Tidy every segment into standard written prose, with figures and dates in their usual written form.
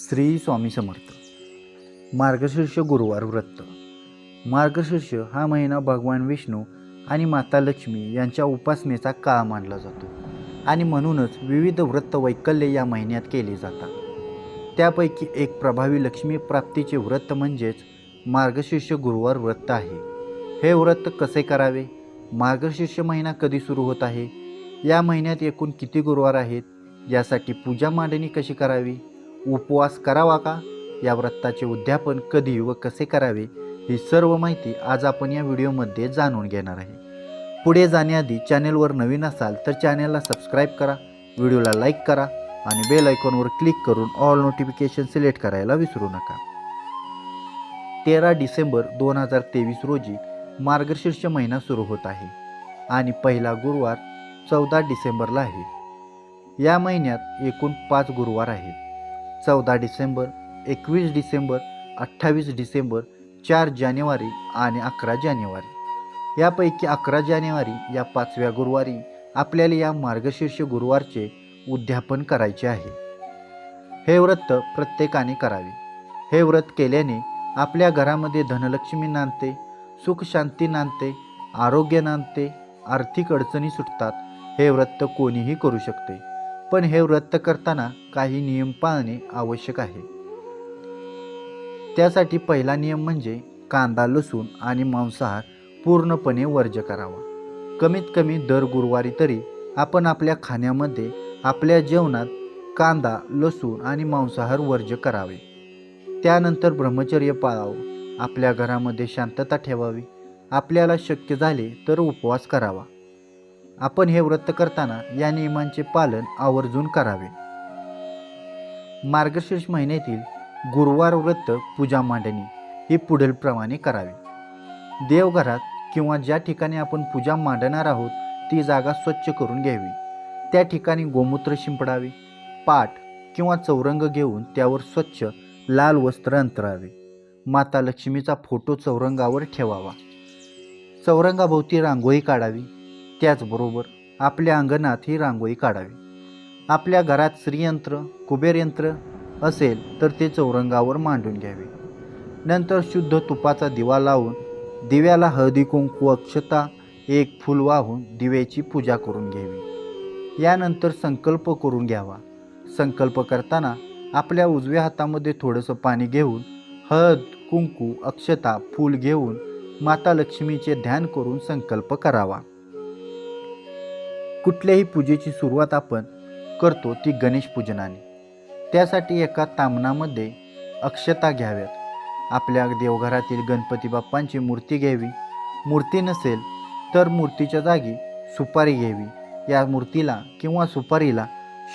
श्री स्वामी समर्थ। मार्गशीर्ष गुरुवार व्रत। मार्गशीर्ष हा महिना भगवान विष्णू आणि माता लक्ष्मी यांच्या उपासनेचा काळ मानला जातो आणि म्हणूनच विविध व्रत वैकल्ये या महिन्यात केली जातात। त्यापैकी एक प्रभावी लक्ष्मी प्राप्तीचे व्रत म्हणजेच मार्गशीर्ष गुरुवार व्रत आहे। हे व्रत कसे करावे? मार्गशीर्ष महिना कधी सुरू होत आहे? या महिन्यात एकूण किती गुरुवार आहेत? यासाठी पूजा मांडणी कशी करावी? उपवास करावा का? या व्रताचे उद्यापन कधी व कसे करावे ही सर्व माहिती आज आपण या व्हिडिओमध्ये जाणून घेणार आहे। पुढे जाण्याआधी चॅनेलवर नवीन असाल तर चॅनेलला सबस्क्राईब करा, व्हिडिओला लाईक करा आणि बेल आयकॉनवर क्लिक करून ऑल नोटिफिकेशन सिलेक्ट करायला विसरू नका। 13 डिसेंबर 2023 रोजी मार्गशीर्ष महिना सुरू होत आहे आणि पहिला गुरुवार 14 डिसेंबरला आहे। या महिन्यात एकूण 5 गुरुवार आहेत। 14 डिसेंबर, 21 डिसेंबर, 28 डिसेंबर, 4 जानेवारी आणि 11 जानेवारी। यापैकी 11 जानेवारी या 5व्या गुरुवारी आपल्याला या मार्गशीर्ष गुरुवारचे उद्यापन करायचे आहे। हे व्रत प्रत्येकाने करावे। हे व्रत केल्याने आपल्या घरामध्ये धनलक्ष्मी नांदते, सुख शांती नांदते, आरोग्य नांदते, आर्थिक अडचणी सुटतात। हे व्रत कोणीही करू शकते, पण हे व्रत करताना काही नियम पाळणे आवश्यक आहे। त्यासाठी पहिला नियम म्हणजे कांदा, लसूण आणि मांसाहार पूर्णपणे वर्ज्य करावा। कमीत कमी दर गुरुवारी तरी आपण आपल्या खाण्यामध्ये, आपल्या जेवणात कांदा, लसूण आणि मांसाहार वर्ज्य करावे। त्यानंतर ब्रह्मचर्य पाळावं, आपल्या घरामध्ये शांतता ठेवावी, आपल्याला शक्य झाले तर उपवास करावा। आपण हे व्रत करताना या नियमांचे पालन आवर्जून करावे। मार्गशीर्ष महिन्यातील गुरुवार व्रत पूजा मांडणी ही पुढील प्रमाणे करावी। देवघरात किंवा ज्या ठिकाणी आपण पूजा मांडणार आहोत ती जागा स्वच्छ करून घ्यावी। त्या ठिकाणी गोमूत्र शिंपडावे। पाट किंवा चौरंग घेऊन त्यावर स्वच्छ लाल वस्त्र अंतरावे। माता लक्ष्मीचा फोटो चौरंगावर ठेवावा। चौरंगाभोवती रांगोळी काढावी। त्याचबरोबर आपल्या अंगणात ही रांगोळी काढावी। आपल्या घरात श्रीयंत्र, कुबेर यंत्र असेल तर ते चौरंगावर मांडून घ्यावे। नंतर शुद्ध तुपाचा दिवा लावून दिव्याला हळदी कुंकू, अक्षता, एक फूल वाहून दिव्याची पूजा करून घ्यावी। यानंतर संकल्प करून घ्यावा। संकल्प करताना आपल्या उजव्या हातामध्ये थोडंसं पाणी घेऊन हळद, कुंकू, अक्षता, फूल घेऊन माता लक्ष्मीचे ध्यान करून संकल्प करावा। कुठल्याही पूजेची सुरुवात आपण करतो ती गणेश पूजनाने। त्यासाठी एका तामणामध्ये अक्षता घ्याव्यात। आपल्या देवघरातील गणपती बाप्पांची मूर्ती घ्यावी। मूर्ती नसेल तर मूर्तीच्या जागी सुपारी घ्यावी। या मूर्तीला किंवा सुपारीला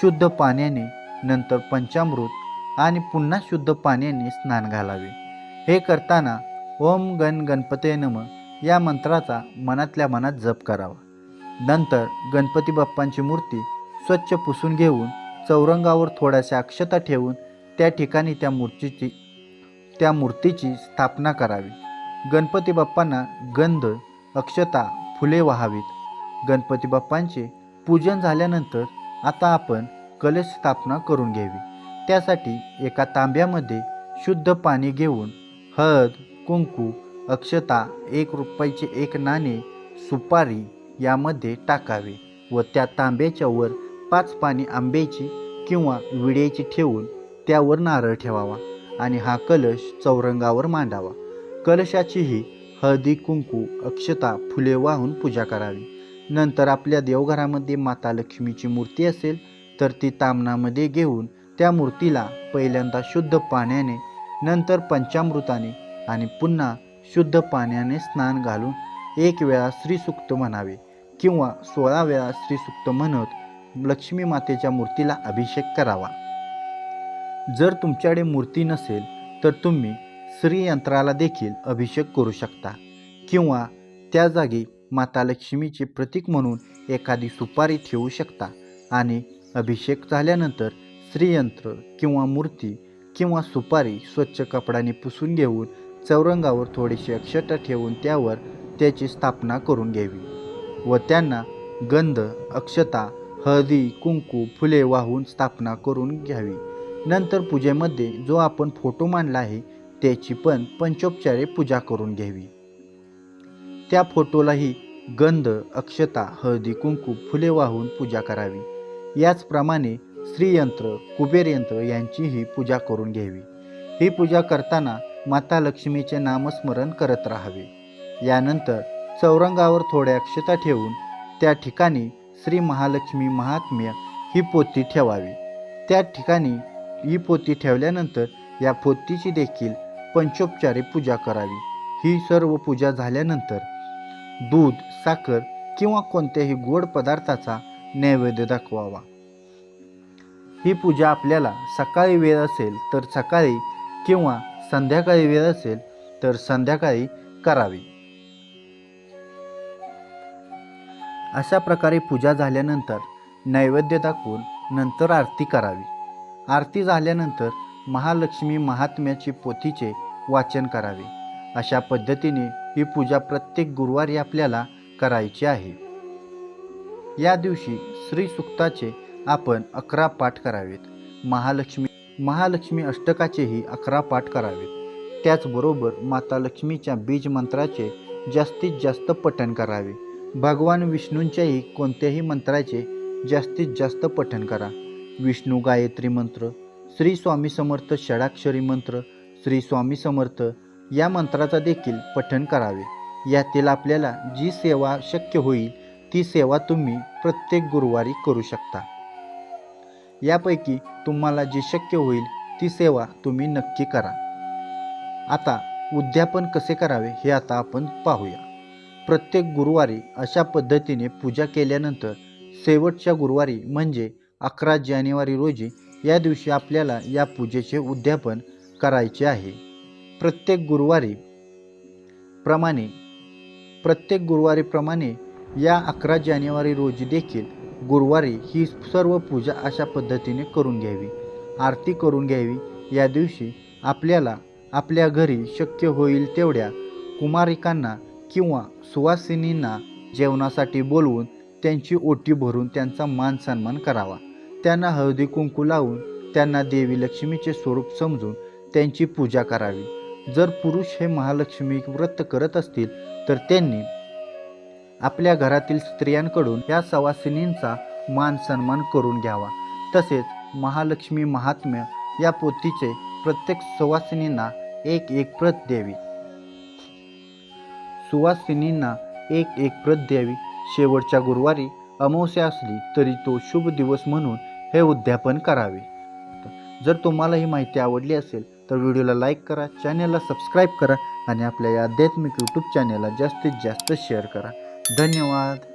शुद्ध पाण्याने, नंतर पंचामृत आणि पुन्हा शुद्ध पाण्याने स्नान घालावे। हे करताना ओम गण गणपते नमः या मंत्राचा मनातल्या मनात जप करावा। नंतर गणपती बाप्पांची मूर्ती स्वच्छ पुसून घेऊन चौरंगावर थोड्याशा अक्षता ठेवून त्या ठिकाणी त्या मूर्तीची स्थापना करावी। गणपती बाप्पांना गंध, अक्षता, फुले वाहावीत। गणपती बाप्पांचे पूजन झाल्यानंतर आता आपण कलश स्थापना करून घ्यावी। त्यासाठी एका तांब्यामध्ये शुद्ध पाणी घेऊन हळद, कुंकू, अक्षता, 1 रुपयाचे 1 नाणे, सुपारी यामध्ये टाकावे व त्या तांब्याच्या वर 5 पाने आंब्याची किंवा विड्याची ठेवून त्यावर नारळ ठेवावा आणि हा कलश चौरंगावर मांडावा। कलशाचीही हळदी, कुंकू, अक्षता, फुले वाहून पूजा करावी। नंतर आपल्या देवघरामध्ये माता लक्ष्मीची मूर्ती असेल तर ती तामणामध्ये घेऊन त्या मूर्तीला पहिल्यांदा शुद्ध पाण्याने, नंतर पंचामृताने आणि पुन्हा शुद्ध पाण्याने स्नान घालून 1 वेळा श्रीसूक्त म्हणावे किंवा 16 वेळा श्रीसूक्त म्हणत लक्ष्मी मातेच्या मूर्तीला अभिषेक करावा। जर तुमच्याकडे मूर्ती नसेल तर तुम्ही श्रीयंत्राला देखील अभिषेक करू शकता किंवा त्या जागी माता लक्ष्मीचे प्रतीक म्हणून एखादी सुपारी ठेवू शकता आणि अभिषेक झाल्यानंतर श्रीयंत्र किंवा मूर्ती किंवा सुपारी स्वच्छ कपड्याने पुसून घेऊन चौरंगावर थोडीशी अक्षता ठेवून त्यावर त्याची स्थापना करून घ्यावी व त्यांना गंध, अक्षता, हळदी, कुंकू, फुले वाहून स्थापना करून घ्यावी। नंतर पूजेमध्ये जो आपण फोटो मांडला आहे त्याची पण पंचोपचारे पूजा करून घ्यावी। त्या फोटोलाही गंध, अक्षता, हळदी कुंकू, फुले वाहून पूजा करावी। याचप्रमाणे श्रीयंत्र, कुबेर यंत्र यांचीही पूजा करून घ्यावी। ही पूजा करताना माता लक्ष्मीचे नामस्मरण करत राहावे। यानंतर चौरंगावर थोड्या अक्षता ठेवून त्या ठिकाणी श्री महालक्ष्मी महात्म्य ही पोथी ठेवावी। त्या ठिकाणी ही पोथी ठेवल्यानंतर या पोथीची देखील पंचोपचारे पूजा करावी। ही सर्व पूजा झाल्यानंतर दूध, साखर किंवा कोणत्याही गोड पदार्थाचा नैवेद्य दाखवावा। ही पूजा आपल्याला सकाळी वेळ असेल तर सकाळी किंवा संध्याकाळी वेळ असेल तर संध्याकाळी करावी। अशा प्रकारे पूजा झाल्यानंतर नैवेद्य दाखवून नंतर आरती करावी। आरती झाल्यानंतर महालक्ष्मी महात्म्याची पोथीचे वाचन करावे। अशा पद्धतीने ही पूजा प्रत्येक गुरुवारी आपल्याला करायची आहे। या दिवशी श्री सूक्ताचे आपण 11 पाठ करावेत। महालक्ष्मी अष्टकाचेही 11 पाठ करावेत। त्याचबरोबर माता लक्ष्मीच्या बीज मंत्राचे जास्तीत जास्त पठण करावे। भगवान विष्णूंच्याही कोणत्याही मंत्राचे जास्तीत जास्त पठण करा। विष्णू गायत्री मंत्र, श्री स्वामी समर्थ षडाक्षरी मंत्र, श्री स्वामी समर्थ या मंत्राचा देखील पठण करावे। यातील आपल्याला जी सेवा शक्य होईल ती सेवा तुम्ही प्रत्येक गुरुवारी करू शकता। यापैकी तुम्हाला जी शक्य होईल ती सेवा तुम्ही नक्की करा। आता उद्यापन कसे करावे हे आता आपण पाहूया। प्रत्येक गुरुवारी अशा पद्धतीने पूजा केल्यानंतर शेवटच्या गुरुवारी म्हणजे 11 जानेवारी रोजी या दिवशी आपल्याला या पूजेचे उद्यापन करायचे आहे। प्रत्येक गुरुवारी प्रमाणे या 11 जानेवारी रोजी देखील गुरुवारी ही सर्व पूजा अशा पद्धतीने करून घ्यावी। आरती करून घ्यावी। या दिवशी आपल्याला आपल्या घरी शक्य होईल तेवढ्या कुमारिकांना किंवा सुवासिनींना जेवणासाठी बोलवून त्यांची ओटी भरून त्यांचा मान सन्मान करावा। त्यांना हळदी कुंकू लावून त्यांना देवी लक्ष्मीचे स्वरूप समजून त्यांची पूजा करावी। जर पुरुष हे महालक्ष्मी व्रत करत असतील तर त्यांनी आपल्या घरातील स्त्रियांकडून या सवासिनींचा मान सन्मान करून घ्यावा। तसेच महालक्ष्मी महात्म्य या पोथीचे प्रत्येक सुवासिनींना एक प्रत द्यावी। शेवटच्या गुरुवारी अमावस्या असली तरी तो शुभ दिवस म्हणून हे उद्यापन करावे। जर तुम्हाला ही माहिती आवडली असेल तर व्हिडिओला लाईक करा, चॅनलला सबस्क्राईब करा आणि आपल्या या आध्यात्मिक यूट्यूब चॅनलला जास्तीत जास्त शेअर करा। धन्यवाद।